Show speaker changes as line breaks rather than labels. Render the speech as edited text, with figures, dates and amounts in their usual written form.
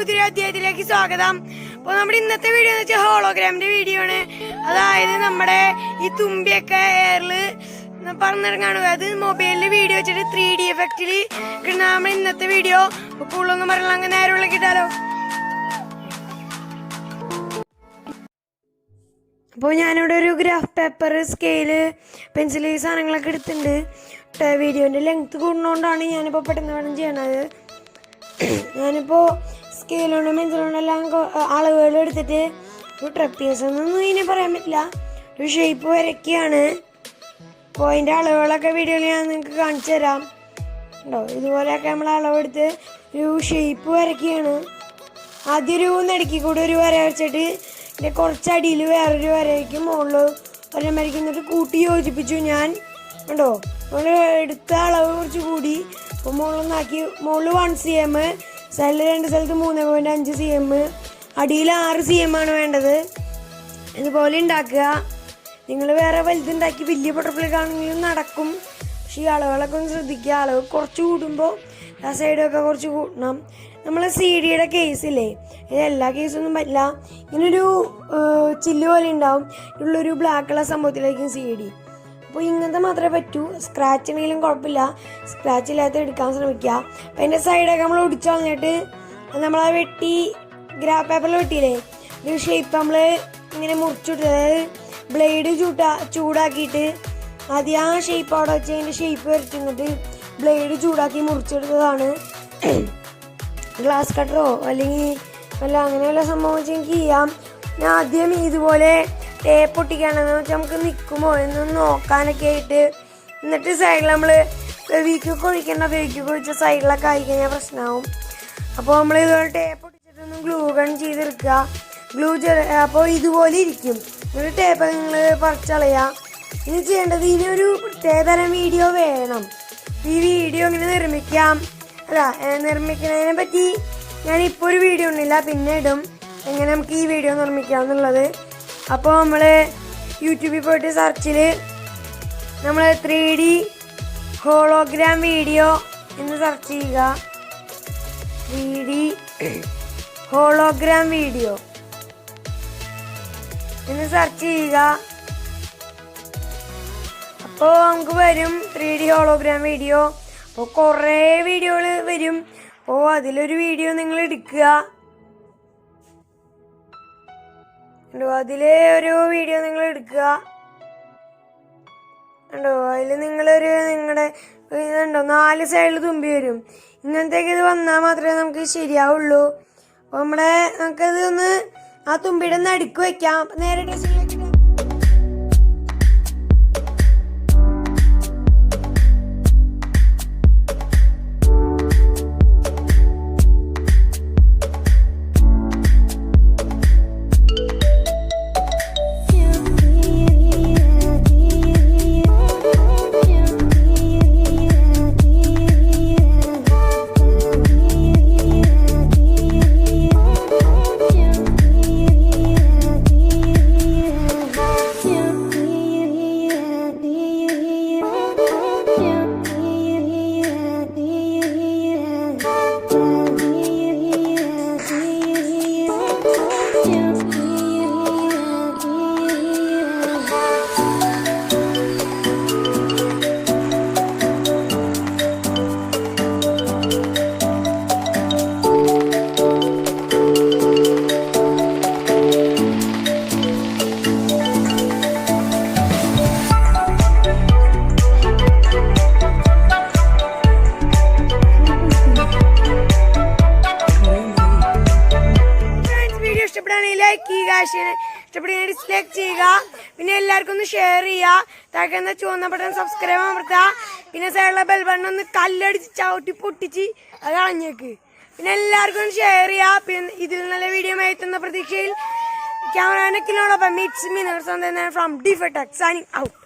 പുതിയൊരു അധ്യായത്തിലേക്ക് സ്വാഗതം. അപ്പോൾ നമ്മുടെ ഇന്നത്തെ വീഡിയോ എന്ന് വെച്ചാൽ ഹോളോഗ്രാമിന്റെ വീഡിയോ ആണ്. അതായത് നമ്മുടെ ഈ തുമ്പിയൊക്കെ എയറില് പറന്നിറങ്ങാണ്. അത് മൊബൈലില് വീഡിയോ വെച്ചിട്ട് 3D എഫക്റ്റില് കിട്ടുന്ന നമ്മുടെ ഇന്നത്തെ വീഡിയോ. അപ്പൊ കൂടുതലൊന്നും പറയണം, അങ്ങനെ നേരമുള്ള കിട്ടാലോ. അപ്പോൾ ഞാനിവിടെ ഒരു ഗ്രാഫ് പേപ്പർ, സ്കെയില്, പെൻസില്, ഈ സാധനങ്ങളൊക്കെ എടുത്തിട്ടുണ്ട്. വീഡിയോന്റെ ലെങ്ത് കൂടുന്നതുകൊണ്ടാണ് ഞാനിപ്പോൾ പെട്ടെന്ന് വേണം ചെയ്യണത്. ഞാനിപ്പോൾ സ്കെയിലുകൊണ്ടും പെൻസിലുകൊണ്ടും എല്ലാം അളവുകൾ എടുത്തിട്ട് ഒരു ട്രപ്പീസ് എന്നൊന്നും ഇനി പറയാൻ പറ്റില്ല, ഒരു ഷേപ്പ് വരയ്ക്കുകയാണ്. അപ്പോൾ അതിൻ്റെ അളവുകളൊക്കെ വീഡിയോയിൽ ഞാൻ നിങ്ങൾക്ക് കാണിച്ചു തരാം. ഉണ്ടോ, ഇതുപോലെയൊക്കെ നമ്മൾ അളവെടുത്ത് ഒരു ഷേപ്പ് വരയ്ക്കുകയാണ്. ആദ്യം ഒരു നടുക്കി കൂടെ ഒരു വര വരച്ചിട്ട് ഇതിൻ്റെ കുറച്ചടിയിൽ വേറൊരു വരയ്ക്കും, മുകളിൽ ഒരെണ്ണം വരയ്ക്കുന്നിട്ട് കൂട്ടി യോജിപ്പിച്ചു ഞാൻ. ഉണ്ടോ, നമ്മൾ എടുത്ത അളവ് കുറച്ച് കൂടി. അപ്പോൾ മുകളിലൊന്നാക്കി, മുകളിൽ 1 cm, സൈഡിൽ 2 സ്ഥലത്ത് 3.5 cm, അടിയിൽ 6 cm ആണ് വേണ്ടത്. ഇതുപോലെ ഉണ്ടാക്കുക. നിങ്ങൾ വേറെ വലുതുണ്ടാക്കി വലിയ ബട്ടർഫ്ലൈ ആണെങ്കിലും നടക്കും. പക്ഷേ ഈ അളവുകളൊക്കെ ഒന്ന് ശ്രദ്ധിക്കുക. അളവ് കുറച്ച് കൂടുമ്പോൾ ആ സൈഡൊക്കെ കുറച്ച് കൂട്ടണം. നമ്മൾ CD-യുടെ കേസില്ലേ, ഇത് എല്ലാ കേസൊന്നും പറ്റില്ല. ഇങ്ങനൊരു ചില്ല് പോലെ ഉണ്ടാവും, ഉള്ളൊരു ബ്ലാക്ക് കളർ സംഭവത്തിലായിരിക്കും CD. അപ്പോൾ ഇങ്ങനത്തെ മാത്രമേ പറ്റൂ. സ്ക്രാച്ച് ഉണ്ടെങ്കിലും കുഴപ്പമില്ല, സ്ക്രാച്ച് ഇല്ലാത്ത എടുക്കാൻ ശ്രമിക്കുക. അപ്പം അതിൻ്റെ സൈഡൊക്കെ നമ്മൾ ഒടിച്ചു കളഞ്ഞിട്ട് നമ്മൾ ആ വെട്ടി ഗ്രാഫ് പേപ്പറിൽ വെട്ടിയില്ലേ, ഒരു ഷേപ്പ് നമ്മൾ ഇങ്ങനെ മുറിച്ചിട്ട്, അതായത് ബ്ലേഡ് ചൂടാക്കിയിട്ട് ആദ്യം ആ ഷേപ്പ് അവിടെ വെച്ച് അതിൻ്റെ ഷേപ്പ് വരച്ചിട്ട് ബ്ലേഡ് ചൂടാക്കി മുറിച്ചെടുത്തതാണ്. ഗ്ലാസ് കട്ടറോ അല്ലെങ്കിൽ വല്ല അങ്ങനെ വല്ല സംഭവം വെച്ച് എനിക്ക് ചെയ്യാം. ഞാൻ ആദ്യം ഇതുപോലെ ടേപ്പ് ഒട്ടിക്കുകയാണെന്ന് വെച്ചാൽ നമുക്ക് നിൽക്കുമോ എന്നൊന്ന് നോക്കാനൊക്കെ ആയിട്ട്. എന്നിട്ട് സൈഡിൽ നമ്മൾ ഫെവിക്വിക്ക് ഒഴിക്കേണ്ട, ഫെവിക്വിക്ക് ഒഴിച്ച സൈഡിലൊക്കെ ആയി കഴിഞ്ഞാൽ പ്രശ്നമാവും. അപ്പോൾ നമ്മൾ ഇതുപോലെ ടേപ്പ് ഒട്ടിച്ചിട്ടൊന്ന് ഗ്ലൂ ഗൺ ചെയ്തെടുക്കുക. അപ്പോൾ ഇതുപോലെ ഇരിക്കും. ഒരു ടേപ്പ് നിങ്ങൾ പറിച്ചളയാം. ഇനി ചെയ്യേണ്ടത്, ഇനിയൊരു പ്രത്യേകതരം വീഡിയോ വേണം. ഈ വീഡിയോ ഇങ്ങനെ നിർമ്മിക്കുന്നതിനെ പറ്റി ഞാനിപ്പോൾ ഒരു വീഡിയോ ഉണ്ടില്ല, പിന്നെ ഇടും എങ്ങനെ നമുക്ക് ഈ വീഡിയോ നിർമ്മിക്കാം എന്നുള്ളത്. അപ്പോൾ നമ്മൾ യൂട്യൂബിൽ പോയിട്ട് സെർച്ചിൽ നമ്മൾ 3D ഹോളോഗ്രാം വീഡിയോ എന്ന് സെർച്ച് ചെയ്യുക. 3D ഹോളോഗ്രാം വീഡിയോ എന്ന് സെർച്ച് ചെയ്യുക. അപ്പോൾ നമുക്ക് വരും 3D ഹോളോഗ്രാം വീഡിയോ. അപ്പോൾ കുറേ വീഡിയോകൾ വരും. അപ്പോൾ അതിലൊരു വീഡിയോ നിങ്ങൾ എടുക്കുക. അതിലെ ഒരു വീഡിയോ നിങ്ങൾ എടുക്കുക. ഉണ്ടോ, അതിൽ നിങ്ങളുടെ ഇതുണ്ടോ 4 സൈഡിൽ തുമ്പി വരും. ഇങ്ങനത്തേക്ക് ഇത് വന്നാൽ മാത്രമേ നമുക്ക് ശരിയാവുള്ളൂ. അപ്പോൾ നമുക്കത് ഒന്ന് ആ തുമ്പിയുടെ നടുക്ക് വെക്കാം. നേരെ ഡ്രസ്സിലേക്ക് ലൈക്ക് ചെയ്യുക, ഇഷ്ടപ്പെടുന്ന ഡിസ്ലൈക്ക് ചെയ്യുക. പിന്നെ എല്ലാവർക്കും ഒന്ന് ഷെയർ ചെയ്യുക. താഴെ ചുവന്ന ബട്ടൺ സബ്സ്ക്രൈബ് അമർത്തുക. പിന്നെ സൈഡിലെ ബെൽ ബട്ടൺ ഒന്ന് കല്ലടിച്ച് ചവിട്ടി പൊട്ടിച്ച് അത് കളഞ്ഞേക്ക്. പിന്നെ എല്ലാവർക്കും ഒന്ന് ഷെയർ ചെയ്യുക. പിന്നെ ഇതിൽ നല്ല വീഡിയോ എത്തുന്ന പ്രതീക്ഷയിൽ camera from defect signing out.